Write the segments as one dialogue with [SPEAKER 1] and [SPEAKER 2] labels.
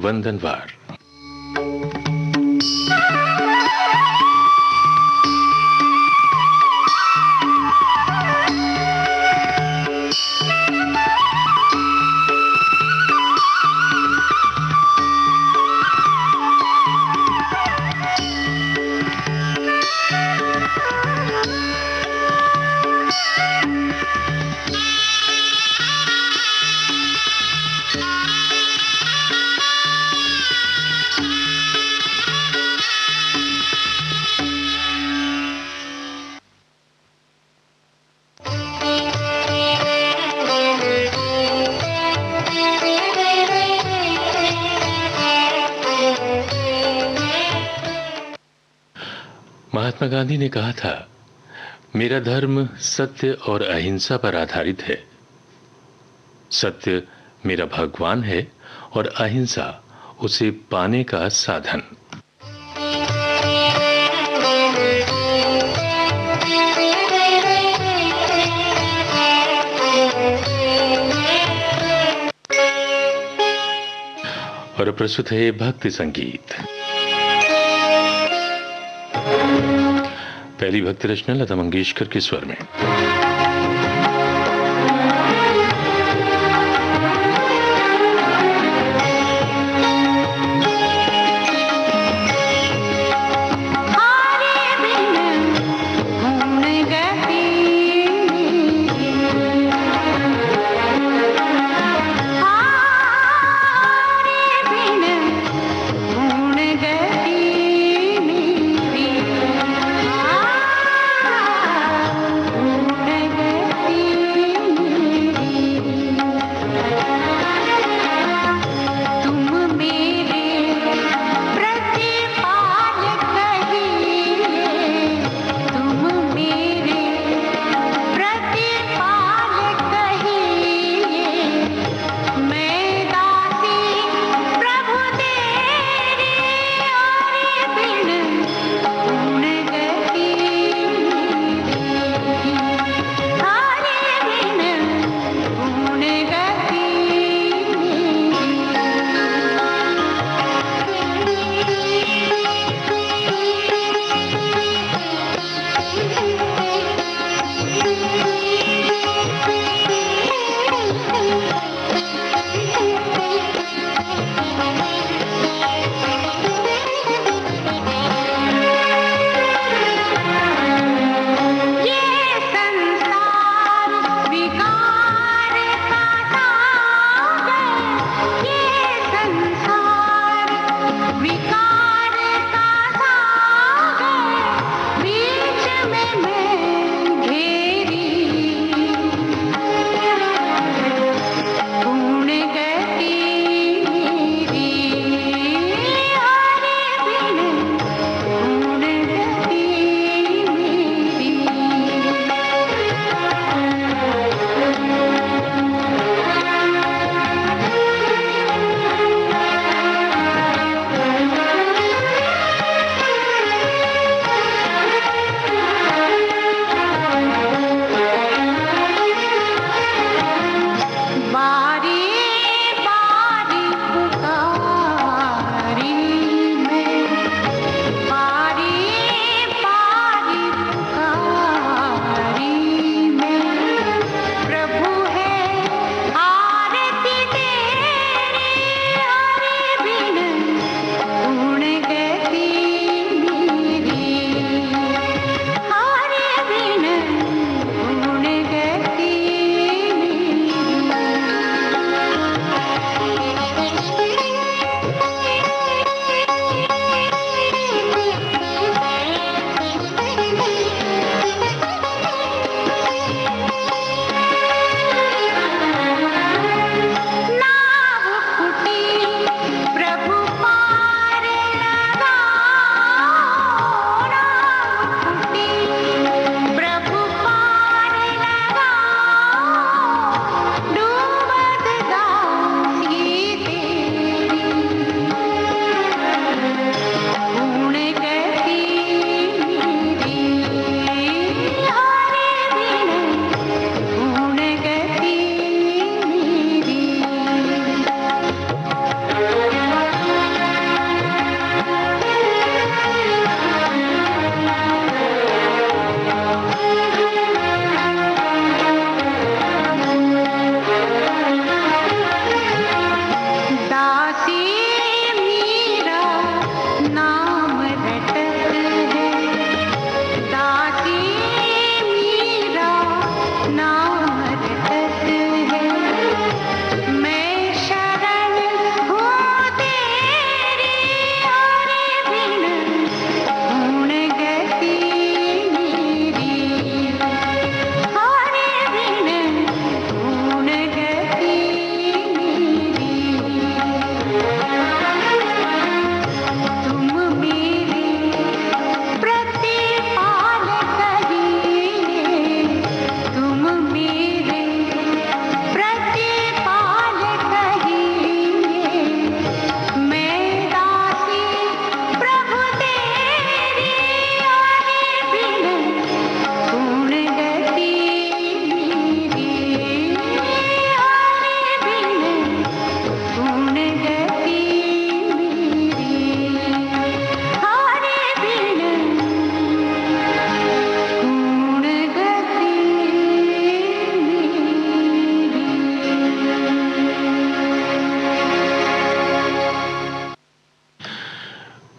[SPEAKER 1] वंदनवार। महात्मा गांधी ने कहा था, मेरा धर्म सत्य और अहिंसा पर आधारित है। सत्य मेरा भगवान है और अहिंसा उसे पाने का साधन। और प्रस्तुत है भक्ति संगीत। पहली भक्ति रचना लता मंगेशकर के स्वर में।
[SPEAKER 2] Hey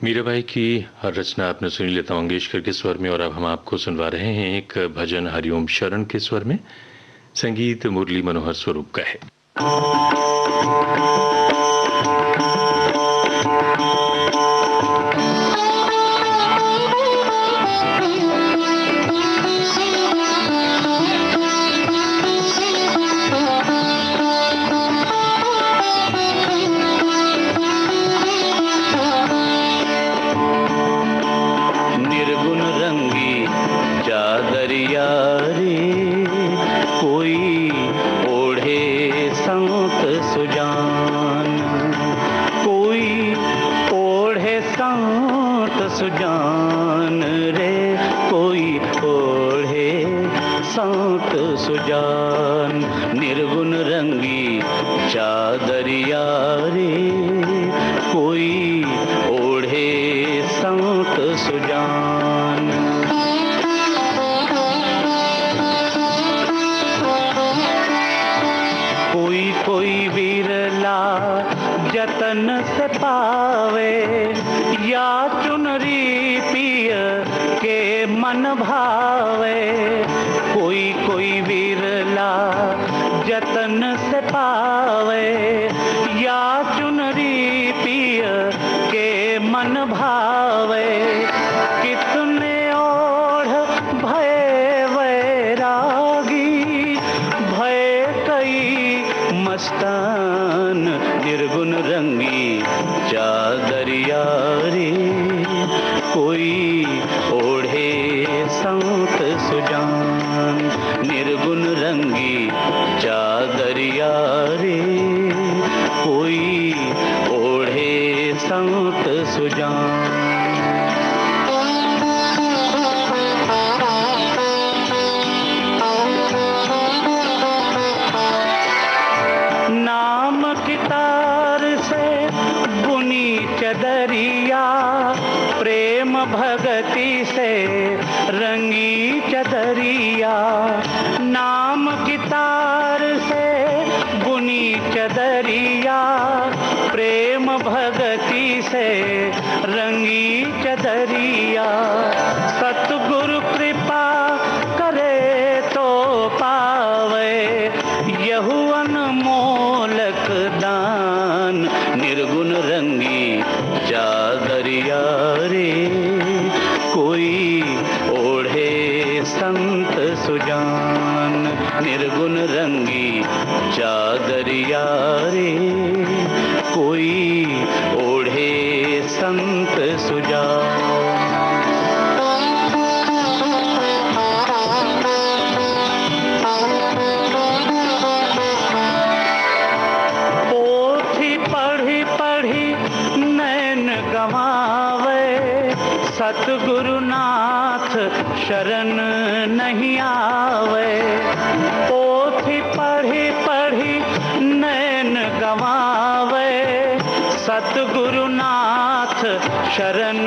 [SPEAKER 1] मीराबाई की रचना आपने सुनी लता मंगेशकर के स्वर में, और अब हम आपको सुनवा रहे हैं एक भजन हरिओम शरण के स्वर में। संगीत मुरली मनोहर स्वरूप का है।
[SPEAKER 2] सुजान रे कोई ओढ़े संत सुजान, निर्गुण रंगी चादरिया रे कोई ओढ़े संत सुजान। कोई कोई विरला जतन से पावे, या चुनरी पिय के मन भावे। कोई कोई विरला जतन से पावे, या चुनरी पिय के मन भावे। कितने ओढ़ भय वैरागी, भय कई मस्तान, निर्गुण रंगी चादरिया रे कोई ओढ़े संत सुजान, निर्गुण रंगी चादरिया रे कोई ओढ़े संत सुजान। नाम की तार से बुनी चदरिया, प्रेम भगति से रंगी चदरिया। नाम की तार से बुनी चदरिया, प्रेम भगति से रंगी चदरिया। सतगुरु कृपा करे तो पावे, यहु अनमोलक दान, निर्गुण रंगी चादरिया रे कोई ओढ़े संत सुजान, निर्गुण रंगी चादरिया रे कोई ओढ़े संत सुजान। सतगुरुनाथ शरण नहीं आवे, पोथी पढ़ी पढ़ी नैन गवावे। सतगुरुनाथ शरण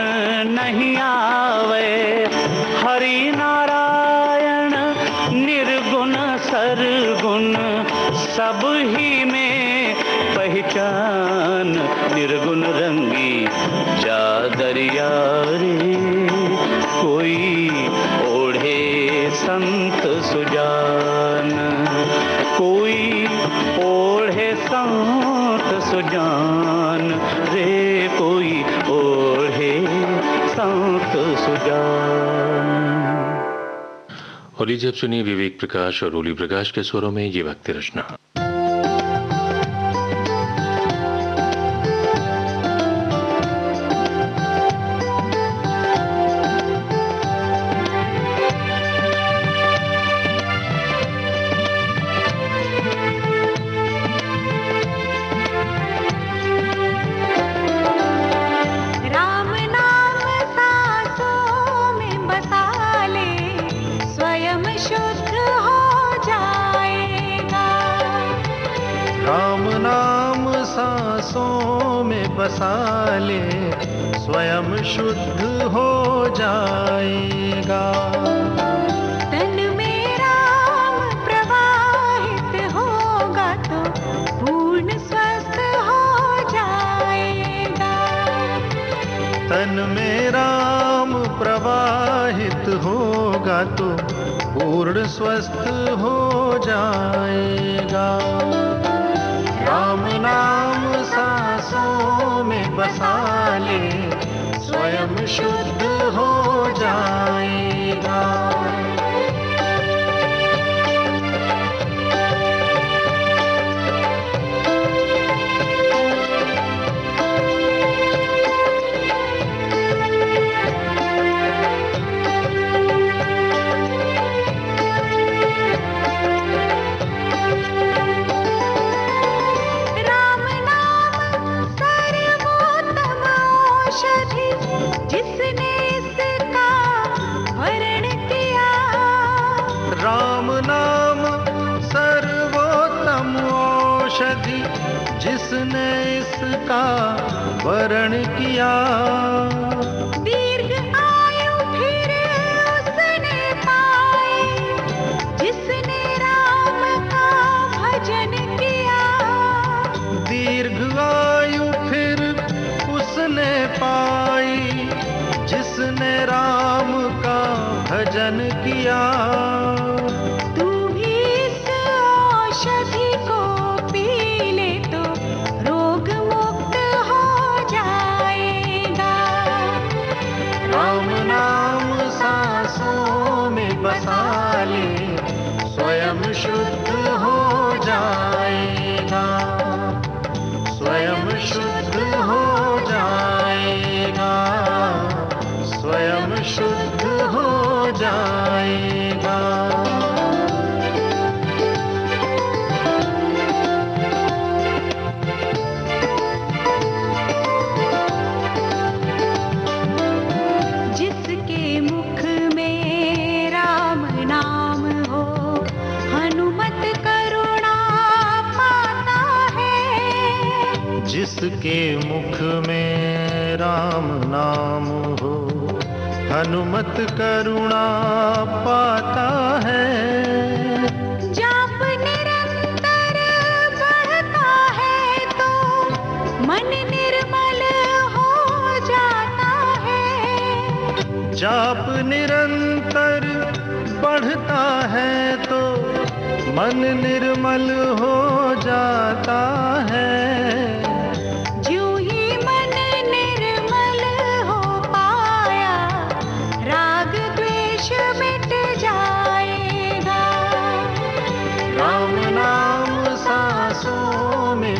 [SPEAKER 2] नहीं आवे, हरि नारायण निर्गुण सरगुण सब ही में पहचान, निर्गुण रंगी चादरिया रे, कोई ओढ़े संत सुजान, कोई ओढ़े संत सुजान रे, कोई ओढ़े संत सुजान।
[SPEAKER 1] और लीजिए अब सुनिए विवेक प्रकाश और ओली प्रकाश के स्वरों में ये भक्ति रचना।
[SPEAKER 3] बसा ले स्वयं शुद्ध हो जाएगा।
[SPEAKER 4] तन में राम प्रवाहित होगा तो पूर्ण स्वस्थ हो जाएगा।
[SPEAKER 3] तन में राम प्रवाहित होगा तो पूर्ण स्वस्थ हो जाएगा। राम नाम सांसों में बसा ले स्वयं शुद्ध हो जाएगा। जिसने इसका वरण किया,
[SPEAKER 4] दीर्घ आयु फिर उसने पाई, जिसने राम का भजन किया।
[SPEAKER 3] दीर्घ आयु फिर उसने पाई, जिसने राम का भजन किया।
[SPEAKER 4] तू भी इस औषधि को
[SPEAKER 3] बसा ले स्वयं शुद्ध हो जाएगा। स्वयं शुद्ध हो जाएगा। स्वयं शुद्ध हो जाएगा। जिसके मुख में राम नाम हो, हनुमत करुणा पाता है।
[SPEAKER 4] जाप निरंतर बढ़ता है तो मन निर्मल हो जाता है।
[SPEAKER 3] जाप निरंतर बढ़ता है तो मन निर्मल हो जाता है।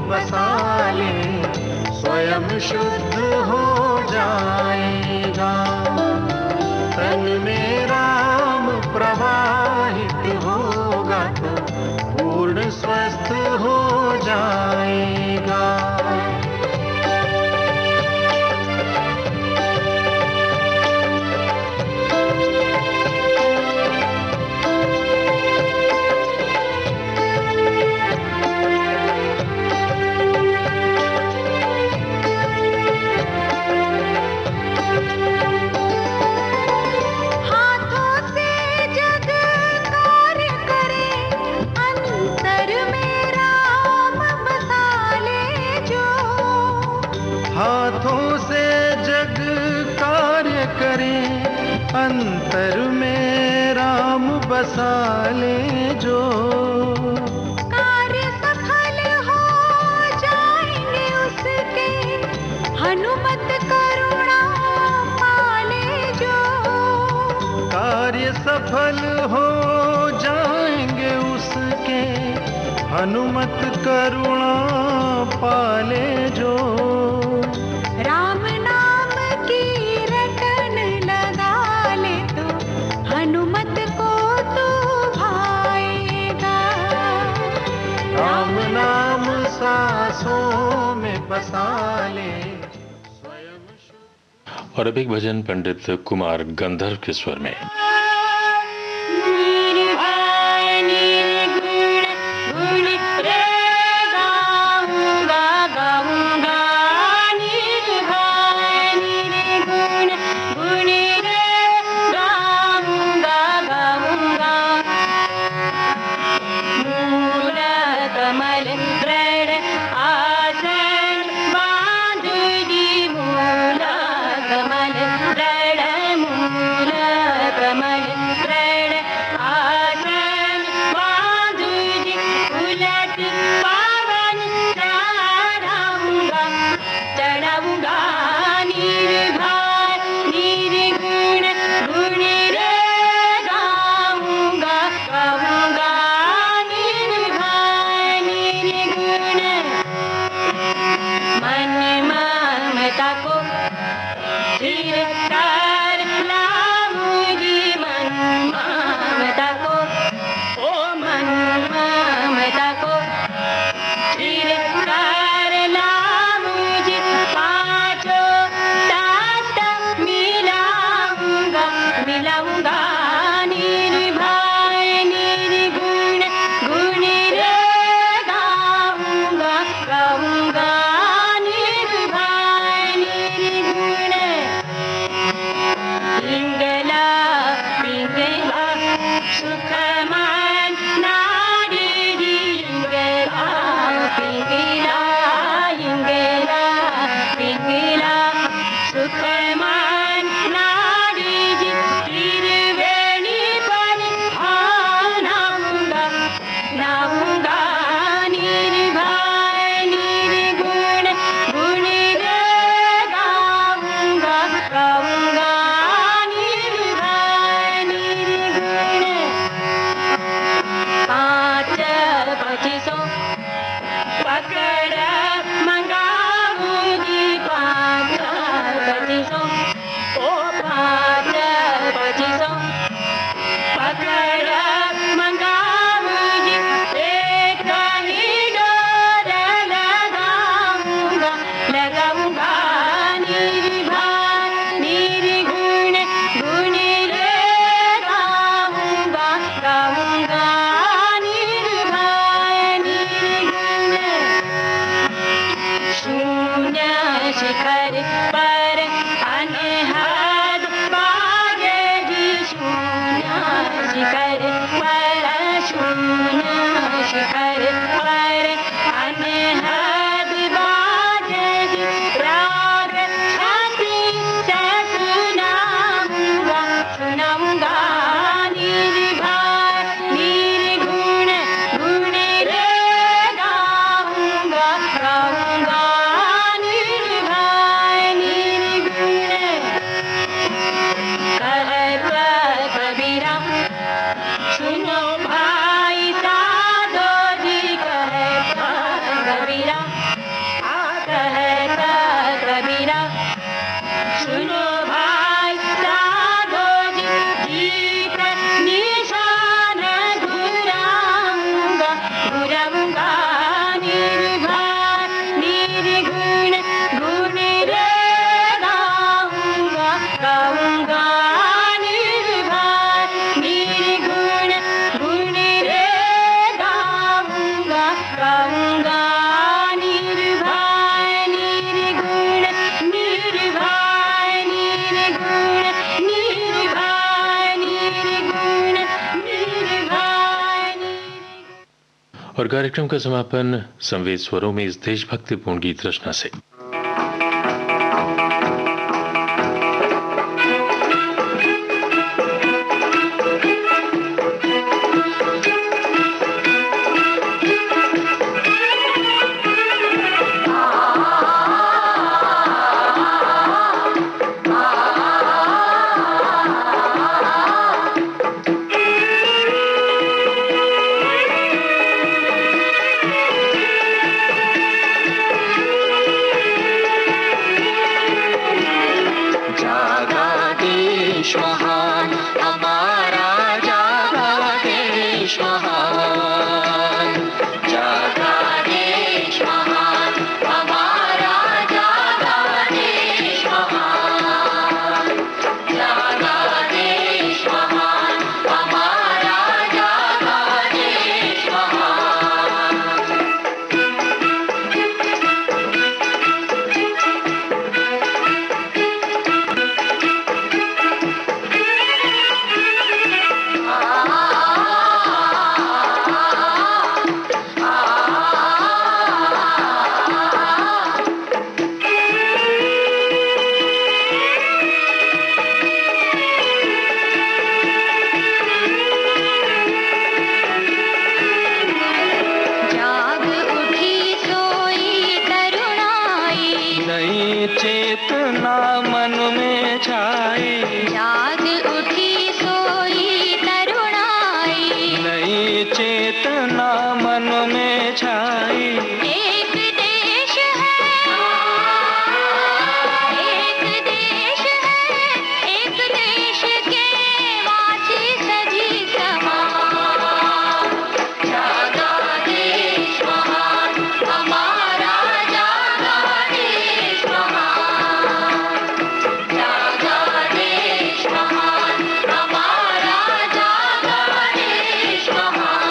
[SPEAKER 3] बसा ले स्वयं शुद्ध हो जाएगा। तन में राम प्रवाहित होगा तो पूर्ण स्वस्थ हो जाएगा।
[SPEAKER 4] अंतर में राम बसा
[SPEAKER 3] हाथों से जग कार्य करें, अंतर में राम बसा ले जो।
[SPEAKER 4] कार्य सफल हो जाएंगे उसके, हनुमत करुणा पाले जो।
[SPEAKER 3] कार्य सफल हो जाएंगे उसके, हनुमत करुणा पाले जो।
[SPEAKER 4] राम नाम की रटन लगा ले तो, हनुमत को तू भाएगा।
[SPEAKER 3] राम नाम सांसों में बसा ले स्वयं।
[SPEAKER 1] और अब एक भजन पंडित कुमार गंधर्व के स्वर में। और कार्यक्रम का समापन संवेद स्वरों में इस देशभक्तिपूर्ण गीत रचना से।
[SPEAKER 3] देश महान, हमारा जागा देश महान, जागा देश महान, हमारा जागा देश महान, जागा देश महान, हमारा जागा देश महान।
[SPEAKER 4] जाग उठी सोई तरुणाई,
[SPEAKER 3] नई चेतना मन में छाई,
[SPEAKER 4] जाग उठी सोई तरुणाई,
[SPEAKER 3] नई चेतना मन में छाई।
[SPEAKER 4] एक देश है, एक देश है, एक देश के वासी सभी समान, जागा देश महान, हमारा जागा देश महान, जागा देश महान, हमारा जागा देश महान।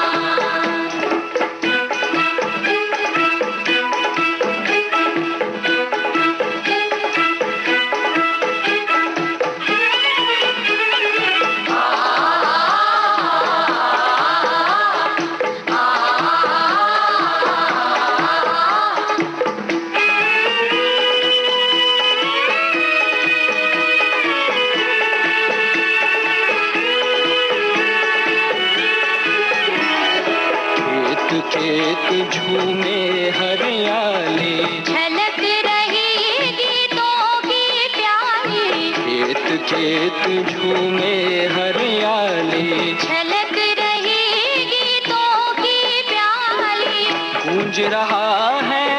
[SPEAKER 3] खेत खेत झूमे हरियाली,
[SPEAKER 4] झलक रही गीतों की प्याली,
[SPEAKER 3] खेत खेत झूमे हरियाली,
[SPEAKER 4] झलक रही गीतों की प्याली,
[SPEAKER 3] गूंज रहा है,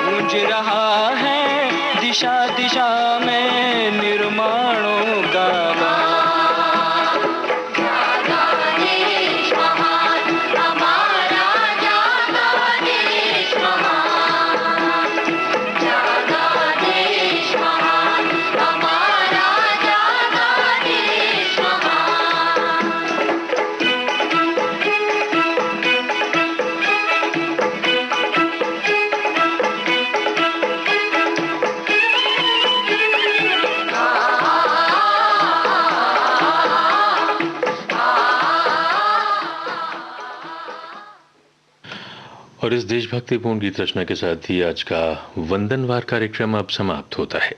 [SPEAKER 3] गूंज रहा है दिशा दिशा में निर्माणों का गान।
[SPEAKER 4] जागा देश महान, हमारा जागा देश महान, जागा देश महान, हमारा जागा देश महान।
[SPEAKER 1] और इस देशभक्तिपूर्ण गीत रचना के साथ ही आज का वंदनवार कार्यक्रम अब समाप्त होता है।